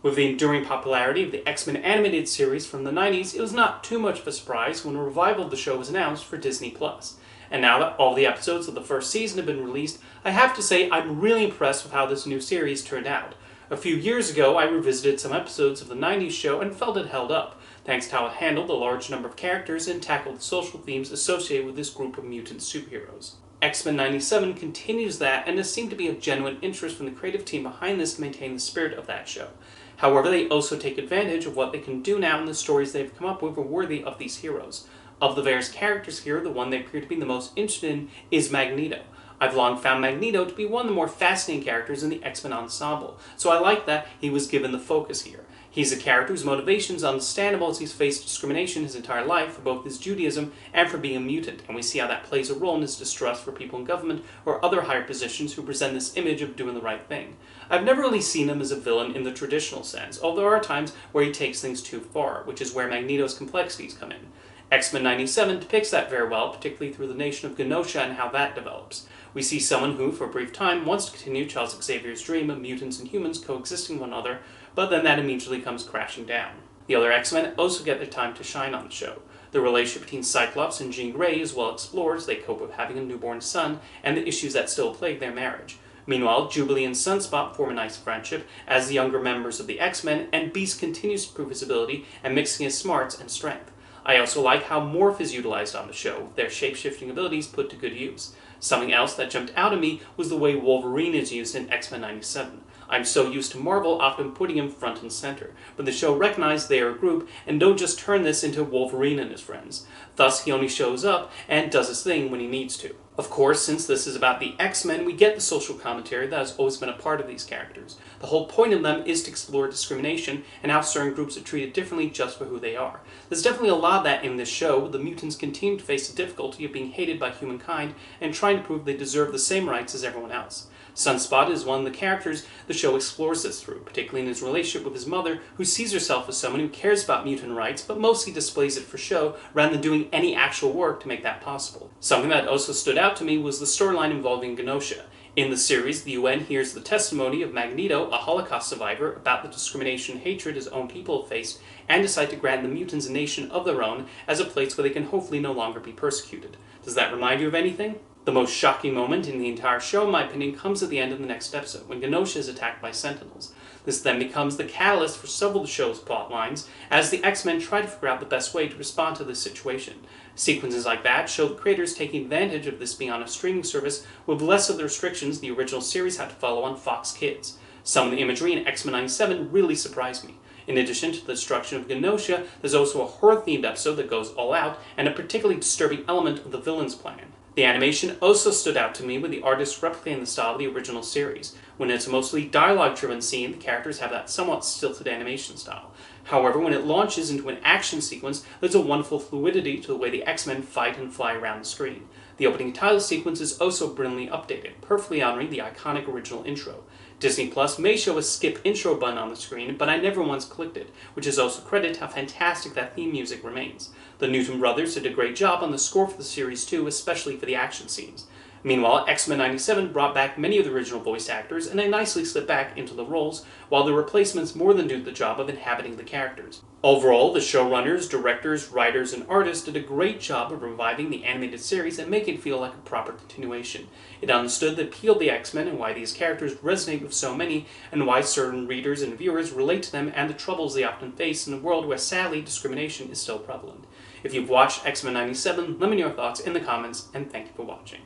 With the enduring popularity of the X-Men animated series from the 90s, it was not too much of a surprise when a revival of the show was announced for Disney+. And now that all the episodes of the first season have been released, I have to say I'm really impressed with how this new series turned out. A few years ago, I revisited some episodes of the 90s show and felt it held up, thanks to how it handled a large number of characters and tackled the social themes associated with this group of mutant superheroes. X-Men 97 continues that, and there seemed to be of genuine interest from the creative team behind this to maintain the spirit of that show. However, they also take advantage of what they can do now, and the stories they've come up with are worthy of these heroes. Of the various characters here, the one they appear to be the most interested in is Magneto. I've long found Magneto to be one of the more fascinating characters in the X-Men ensemble, so I like that he was given the focus here. He's a character whose motivations are understandable as he's faced discrimination his entire life for both his Judaism and for being a mutant, and we see how that plays a role in his distrust for people in government or other higher positions who present this image of doing the right thing. I've never really seen him as a villain in the traditional sense, although there are times where he takes things too far, which is where Magneto's complexities come in. X-Men 97 depicts that very well, particularly through the nation of Genosha and how that develops. We see someone who, for a brief time, wants to continue Charles Xavier's dream of mutants and humans coexisting with one another, but then that immediately comes crashing down. The other X-Men also get their time to shine on the show. The relationship between Cyclops and Jean Grey is well explored as they cope with having a newborn son and the issues that still plague their marriage. Meanwhile, Jubilee and Sunspot form a nice friendship as the younger members of the X-Men, and Beast continues to prove his ability and mixing his smarts and strength. I also like how Morph is utilized on the show, with their shape-shifting abilities put to good use. Something else that jumped out at me was the way Wolverine is used in X-Men 97. I'm so used to Marvel often putting him front and center, but the show recognized they are a group and don't just turn this into Wolverine and his friends. Thus, he only shows up and does his thing when he needs to. Of course, since this is about the X-Men, we get the social commentary that has always been a part of these characters. The whole point of them is to explore discrimination and how certain groups are treated differently just for who they are. There's definitely a lot of that in this show. The mutants continue to face the difficulty of being hated by humankind and trying to prove they deserve the same rights as everyone else. Sunspot is one of the characters the show explores this through, particularly in his relationship with his mother, who sees herself as someone who cares about mutant rights, but mostly displays it for show rather than doing any actual work to make that possible. Something that also stood out to me was the storyline involving Genosha. In the series, the UN hears the testimony of Magneto, a Holocaust survivor, about the discrimination and hatred his own people have faced, and decide to grant the mutants a nation of their own as a place where they can hopefully no longer be persecuted. Does that remind you of anything? The most shocking moment in the entire show, in my opinion, comes at the end of the next episode, when Genosha is attacked by Sentinels. This then becomes the catalyst for several of the show's plot lines, as the X-Men try to figure out the best way to respond to this situation. Sequences like that show the creators taking advantage of this being on a streaming service with less of the restrictions the original series had to follow on Fox Kids. Some of the imagery in X-Men 97 really surprised me. In addition to the destruction of Genosha, there's also a horror-themed episode that goes all out, and a particularly disturbing element of the villain's plan. The animation also stood out to me with the artists replicating the style of the original series. When it's a mostly dialogue-driven scene, the characters have that somewhat stilted animation style. However, when it launches into an action sequence, there's a wonderful fluidity to the way the X-Men fight and fly around the screen. The opening title sequence is also brilliantly updated, perfectly honoring the iconic original intro. Disney Plus may show a skip intro button on the screen, but I never once clicked it, which is also credit to how fantastic that theme music remains. The Newton brothers did a great job on the score for the series too, especially for the action scenes. Meanwhile, X-Men 97 brought back many of the original voice actors, and they nicely slipped back into the roles, while the replacements more than do the job of inhabiting the characters. Overall, the showrunners, directors, writers, and artists did a great job of reviving the animated series and making it feel like a proper continuation. It understood the appeal of the X-Men and why these characters resonate with so many, and why certain readers and viewers relate to them and the troubles they often face in a world where sadly discrimination is still prevalent. If you've watched X-Men 97, let me know your thoughts in the comments, and thank you for watching.